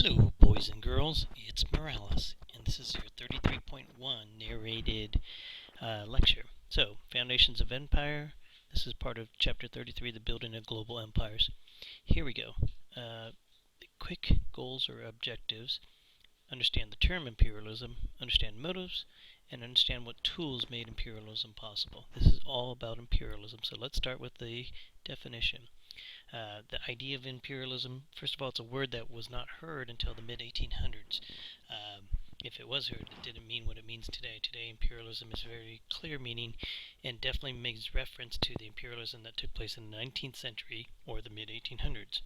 Hello, boys and girls. It's Morales, and this is your 33.1 narrated lecture. So, Foundations of Empire. This is part of Chapter 33, The Building of Global Empires. Here we go. Quick goals or objectives. Understand the term imperialism, understand motives, and understand what tools made imperialism possible. This is all about imperialism, so let's start with the definition. The idea of imperialism, first of all, it's a word that was not heard until the mid-1800s. If it was heard, it didn't mean what it means today. Today, imperialism is a very clear meaning and definitely makes reference to the imperialism that took place in the 19th century or the mid-1800s.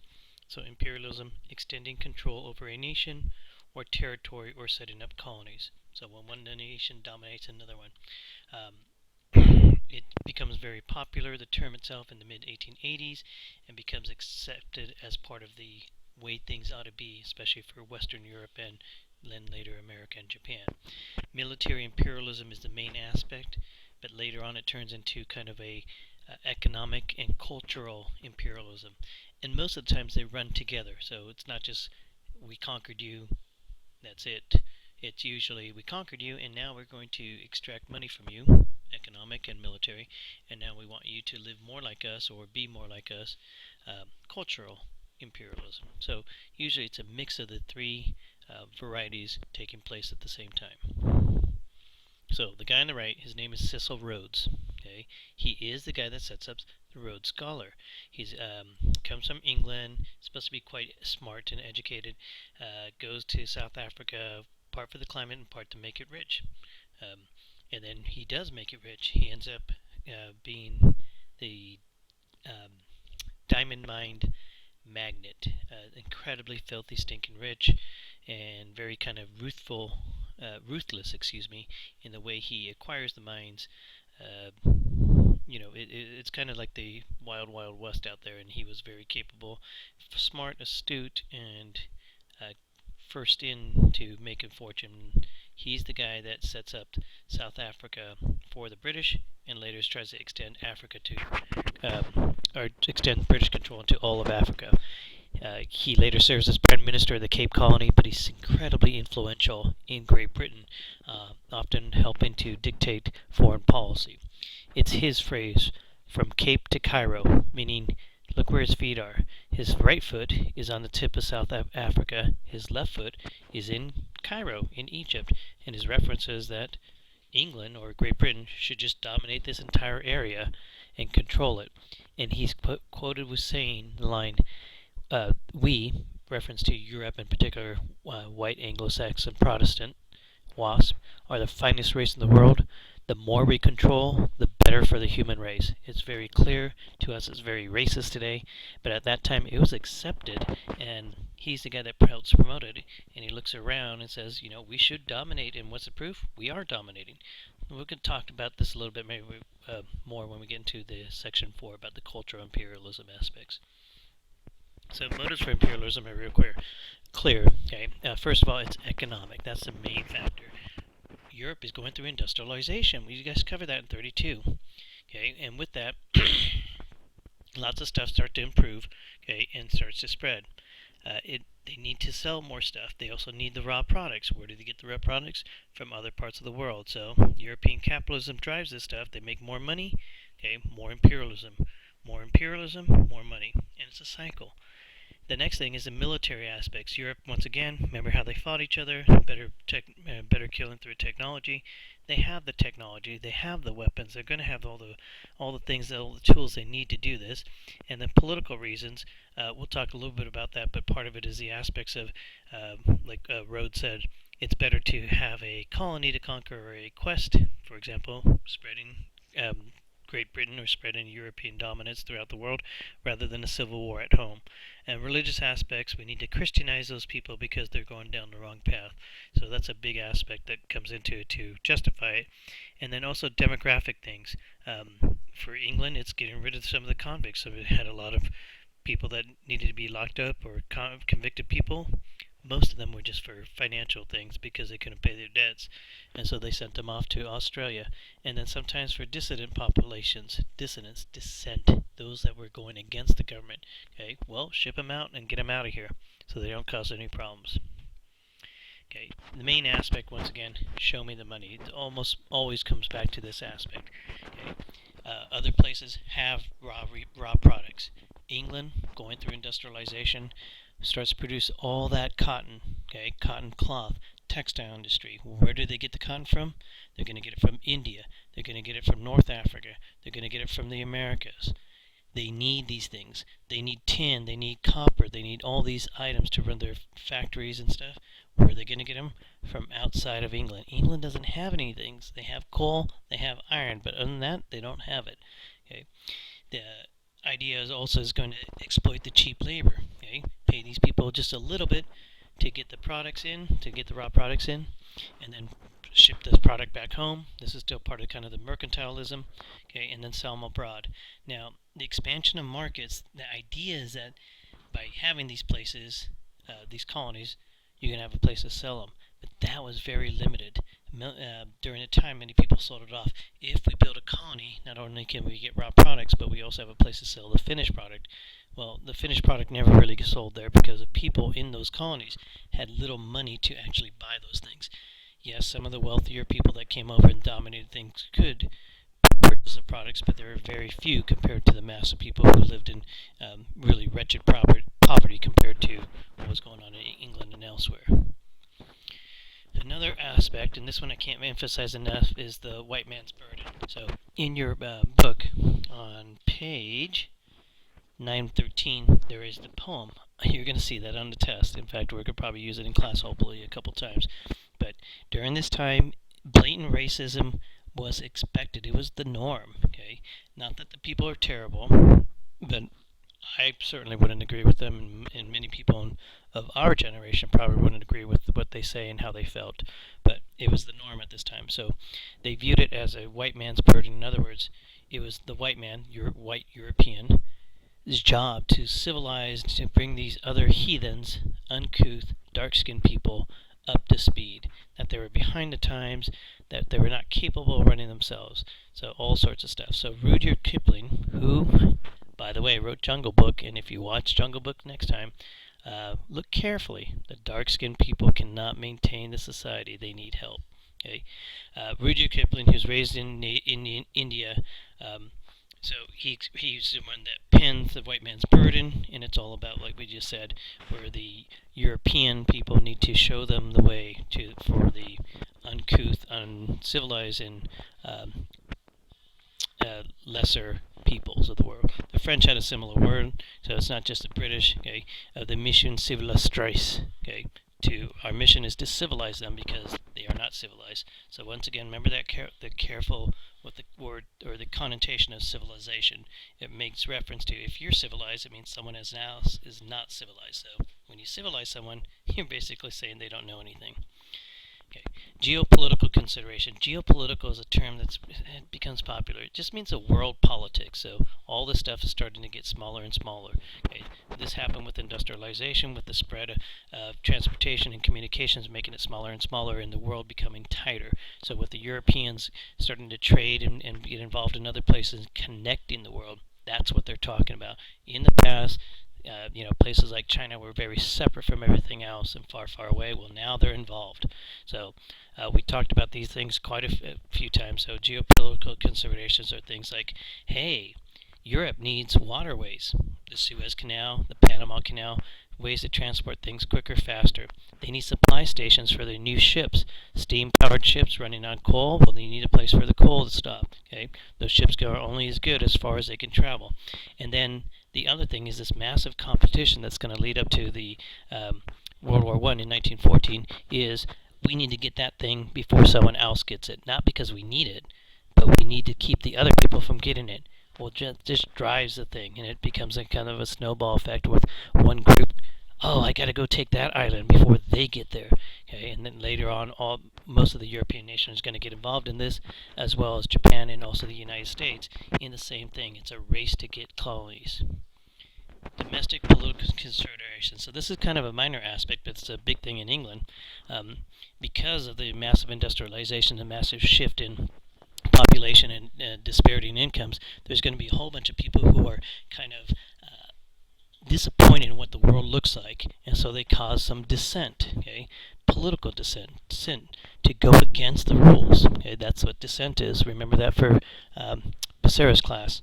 So imperialism, extending control over a nation or territory or setting up colonies. So when one nation dominates another one. It becomes very popular, the term itself, in the mid-1880s, and becomes accepted as part of the way things ought to be, especially for Western Europe and then later America and Japan. Military imperialism is the main aspect, but later on it turns into kind of a economic and cultural imperialism. And most of the times they run together, so it's not just we conquered you, that's it. It's usually we conquered you and now we're going to extract money from you, economic and military, and now we want you to live more like us or be more like us, cultural imperialism. So usually it's a mix of the three varieties taking place at the same time. So the guy on the right, his name is Cecil Rhodes. Okay, he is the guy that sets up the Rhodes Scholar. He's comes from England, supposed to be quite smart and educated. Goes to South Africa, part for the climate and part to make it rich. And then he does make it rich. He ends up being the diamond mined magnate, incredibly filthy, stinking rich, and very kind of ruthless, in the way he acquires the mines. It's kind of like the wild, wild west out there, and he was very capable, smart, astute, and first in to make a fortune. He's the guy that sets up South Africa for the British, and later tries to extend Africa to, or extend British control into all of Africa. He later serves as Prime Minister of the Cape Colony, but he's incredibly influential in Great Britain, often helping to dictate foreign policy. It's his phrase, from Cape to Cairo, meaning look where his feet are. His right foot is on the tip of South Africa. His left foot is in Cairo, in Egypt. And his reference is that England, or Great Britain, should just dominate this entire area and control it. And he's quoted with saying the line, we, reference to Europe in particular, white Anglo-Saxon Protestant, WASP, are the finest race in the world. The more we control, the better for the human race. It's very clear to us, it's very racist today, but at that time it was accepted, and he's the guy that helps promote it, and he looks around and says, we should dominate, and what's the proof? We are dominating. We're going to talk about this a little bit maybe more when we get into the section 4 about the cultural imperialism aspects. So motives for imperialism are real clear. Okay, first of all, it's economic. That's the main factor. Europe is going through industrialization. We guys covered that in 32. Okay, and with that, lots of stuff starts to improve. Okay, and starts to spread. They need to sell more stuff. They also need the raw products. Where do they get the raw products? From other parts of the world. So European capitalism drives this stuff. They make more money. Okay, more imperialism. More imperialism, more money. And it's a cycle. The next thing is the military aspects. Europe, once again, remember how they fought each other, better killing through technology. They have the technology, they have the weapons, they're going to have all the things, all the tools they need to do this. And the political reasons, we'll talk a little bit about that, but part of it is the aspects of, like Rhodes said, it's better to have a colony to conquer or a quest, for example, spreading Great Britain or spreading European dominance throughout the world rather than a civil war at home. And religious aspects, we need to Christianize those people because they're going down the wrong path. So that's a big aspect that comes into it to justify it. And then also demographic things. For England, it's getting rid of some of the convicts. So it had a lot of people that needed to be locked up or convicted people. Most of them were just for financial things because they couldn't pay their debts, and so they sent them off to Australia. And then sometimes for dissident populations, dissent, those that were going against the government. Okay, well, ship them out and get them out of here so they don't cause any problems. Okay, the main aspect, once again, show me the money. It almost always comes back to this aspect. Okay, other places have raw products. England, going through industrialization, starts to produce all that cotton. Okay, cotton cloth, textile industry. Where do they get the cotton from? They're going to get it from India. They're going to get it from North Africa. They're going to get it from the Americas. They need these things. They need tin. They need copper. They need all these items to run their factories and stuff. Where are they going to get them? From outside of England. England doesn't have any things. They have coal. They have iron. But other than that, they don't have it. Okay. The idea is also going to exploit the cheap labor. Okay. Pay these people just a little bit to get the products in, to get the raw products in, and then ship this product back home. This is still part of kind of the mercantilism, okay, and then sell them abroad. Now, the expansion of markets, the idea is that by having these places, these colonies, you're going to have a place to sell them. But that was very limited. During the time, many people sold it off. If we build a colony, not only can we get raw products, but we also have a place to sell the finished product. Well, the finished product never really gets sold there because the people in those colonies had little money to actually buy those things. Yes, some of the wealthier people that came over and dominated things could purchase the products, but there were very few compared to the mass of people who lived in really wretched poverty compared to what was going on in England and elsewhere. Another aspect, and this one I can't emphasize enough, is the white man's burden. So in your book, on page 913, there is the poem. You're going to see that on the test. In fact, we're going to probably use it in class hopefully a couple times. But during this time, blatant racism was expected. It was the norm. Okay, not that the people are terrible, but I certainly wouldn't agree with them, and many people of our generation probably wouldn't agree with what they say and how they felt. But it was the norm at this time. So they viewed it as a white man's burden. In other words, it was the white man, white European, his job to civilize, to bring these other heathens, uncouth, dark-skinned people up to speed, that they were behind the times, that they were not capable of running themselves. So all sorts of stuff. So Rudyard Kipling, who, by the way, wrote Jungle Book, and if you watch Jungle Book next time, look carefully. The dark-skinned people cannot maintain the society. They need help. Okay, Rudyard Kipling, who was raised in India, so he's the one that pens The White Man's Burden, and it's all about, like we just said, where the European people need to show them the way for the uncouth, uncivilized, and lesser peoples of the world. The French had a similar word, so it's not just the British. Okay, the mission civilisatrice. Okay, our mission is to civilize them because they are not civilized. So once again, remember that careful with the word or the connotation of civilization. It makes reference to if you're civilized, it means someone else is not civilized. So when you civilize someone, you're basically saying they don't know anything. Okay, geopolitical consideration. Geopolitical is a term that becomes popular. It just means the world politics. So all this stuff is starting to get smaller and smaller. Okay, this happened with industrialization, with the spread of transportation and communications, making it smaller and smaller, and the world becoming tighter. So with the Europeans starting to trade and get involved in other places, connecting the world, that's what they're talking about. In the past, places like China were very separate from everything else and far, far away. Well, now they're involved. So we talked about these things quite a few times. So geopolitical considerations are things like, hey, Europe needs waterways. The Suez Canal, the Panama Canal, ways to transport things quicker, faster. They need supply stations for their new ships. Steam-powered ships running on coal, well, they need a place for the coal to stop. Okay, those ships go only as good as far as they can travel. And then the other thing is this massive competition that's going to lead up to the World War I in 1914 is we need to get that thing before someone else gets it. Not because we need it, but we need to keep the other people from getting it. Well, just drives the thing, and it becomes a kind of a snowball effect with one group. Oh, I got to go take that island before they get there. Okay, and then later on, most of the European nations are going to get involved in this, as well as Japan and also the United States, in the same thing. It's a race to get colonies. Domestic political considerations. So this is kind of a minor aspect, but it's a big thing in England. Because of the massive industrialization, the massive shift in population and disparity in incomes, there's going to be a whole bunch of people who are kind of disappointed in what the world looks like, and so they cause some dissent, okay, political dissent to go against the rules. Okay, that's what dissent is. Remember that for Becerra's class.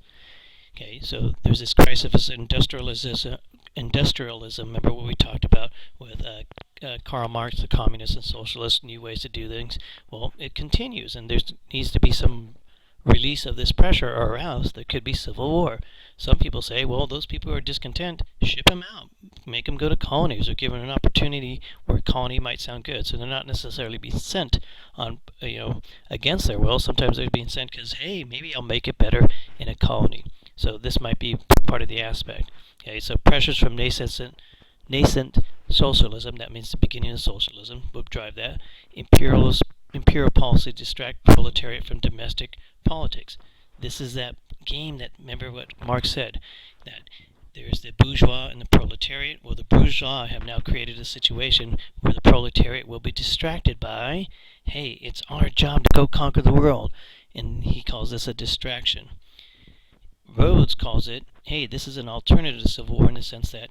Okay, so there's this crisis of industrialism. Remember what we talked about with Karl Marx, the communist and socialist, new ways to do things. Well, it continues, and there needs to be some release of this pressure, or else there could be civil war. Some people say, well, those people who are discontent, ship them out, make them go to colonies, or give them an opportunity where a colony might sound good. So they're not necessarily being sent on, against their will. Sometimes they're being sent because, hey, maybe I'll make it better in a colony. So this might be part of the aspect. Okay, so pressures from nascent socialism, that means the beginning of socialism, will drive that. Imperial policy distract proletariat from domestic politics. This is that game that, remember what Marx said, that there's the bourgeois and the proletariat. Well, the bourgeois have now created a situation where the proletariat will be distracted by, hey, it's our job to go conquer the world. And he calls this a distraction. Rhodes calls it, hey, this is an alternative to civil war in the sense that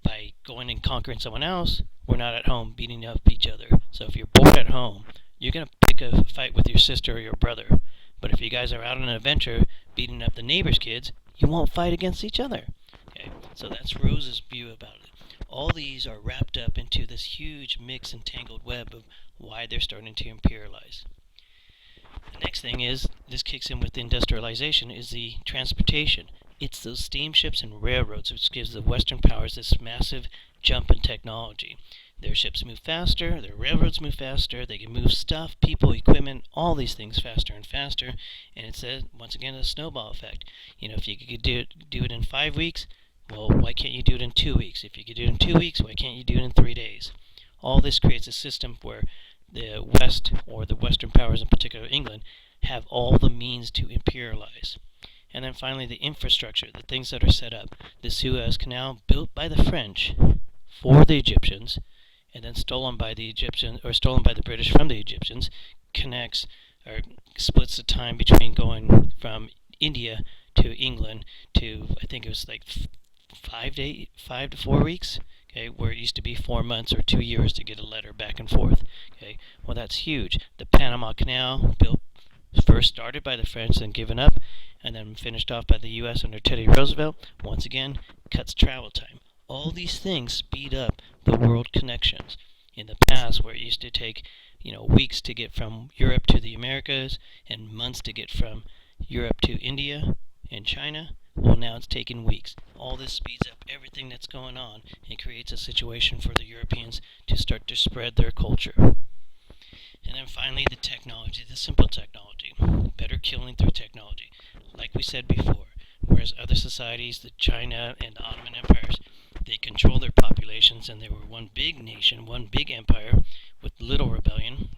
by going and conquering someone else, we're not at home beating up each other. So if you're bored at home, you're going to pick a fight with your sister or your brother. But if you guys are out on an adventure beating up the neighbor's kids, you won't fight against each other. Okay, so that's Rose's view about it. All these are wrapped up into this huge mix and tangled web of why they're starting to imperialize. The next thing is, this kicks in with industrialization, is the transportation. It's those steamships and railroads which gives the Western powers this massive jump in technology. Their ships move faster, their railroads move faster, they can move stuff, people, equipment, all these things faster and faster, and it's once again a snowball effect. If you could do it in 5 weeks, well, why can't you do it in 2 weeks? If you could do it in 2 weeks, why can't you do it in 3 days? All this creates a system where the West, or the Western powers, in particular England, have all the means to imperialize. And then finally, the infrastructure, the things that are set up. The Suez Canal, built by the French for the Egyptians, and then stolen by the British from the Egyptians, connects or splits the time between going from India to England to, I think it was like 5 to 4 weeks. Okay, where it used to be 4 months or 2 years to get a letter back and forth. Okay, well, that's huge. The Panama Canal, first started by the French, then given up, and then finished off by the U.S. under Teddy Roosevelt, once again, cuts travel time. All these things speed up the world connections. In the past, where it used to take, weeks to get from Europe to the Americas and months to get from Europe to India and China, well, now it's taking weeks. All this speeds up everything that's going on and creates a situation for the Europeans to start to spread their culture. And then finally, the technology, the simple technology. Better killing through technology. Like we said before, whereas other societies, the China and the Ottoman empires, they controlled their populations and they were one big nation, one big empire with little rebellion.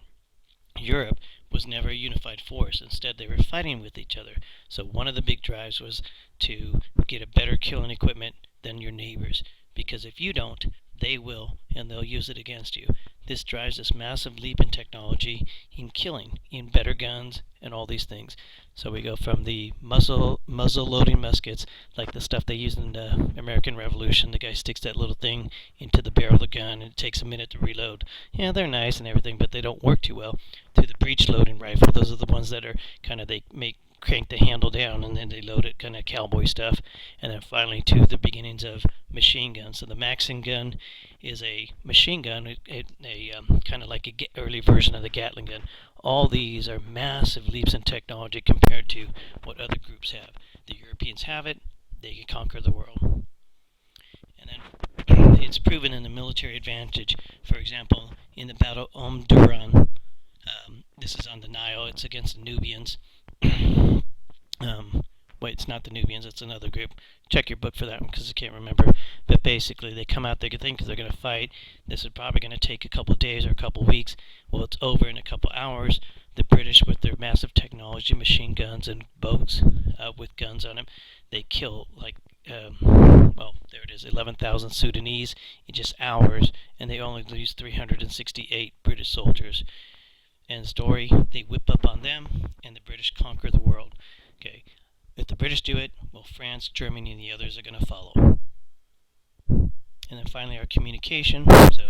Europe was never a unified force. Instead, they were fighting with each other. So one of the big drives was to get a better killing equipment than your neighbors. Because if you don't, they will, and they'll use it against you. This drives this massive leap in technology, in killing, in better guns, and all these things. So we go from the muzzle-loading muskets, like the stuff they used in the American Revolution. The guy sticks that little thing into the barrel of the gun, and it takes a minute to reload. Yeah, they're nice and everything, but they don't work too well. To the breech-loading rifle, those are the ones that are kind of, crank the handle down and then they load it, kind of cowboy stuff. And then finally to the beginnings of machine guns. So the Maxim gun is a machine gun, kind of like an early version of the Gatling gun. All these are massive leaps in technology compared to what other groups have. The Europeans have it, they can conquer the world. And then it's proven in the military advantage. For example, in the Battle of Duran, this is on the Nile, it's against the Nubians. Wait, it's not the Nubians, it's another group. Check your book for that one because I can't remember. But basically, they come out, they think they're going to fight. This is probably going to take a couple of days or a couple of weeks. Well, it's over in a couple of hours. The British, with their massive technology, machine guns and boats with guns on them, they kill there it is, 11,000 Sudanese in just hours, and they only lose 368 British soldiers. End story. They whip up on them, and the British conquer the world. Okay, if the British do it, well, France, Germany, and the others are going to follow. And then finally, our communication. So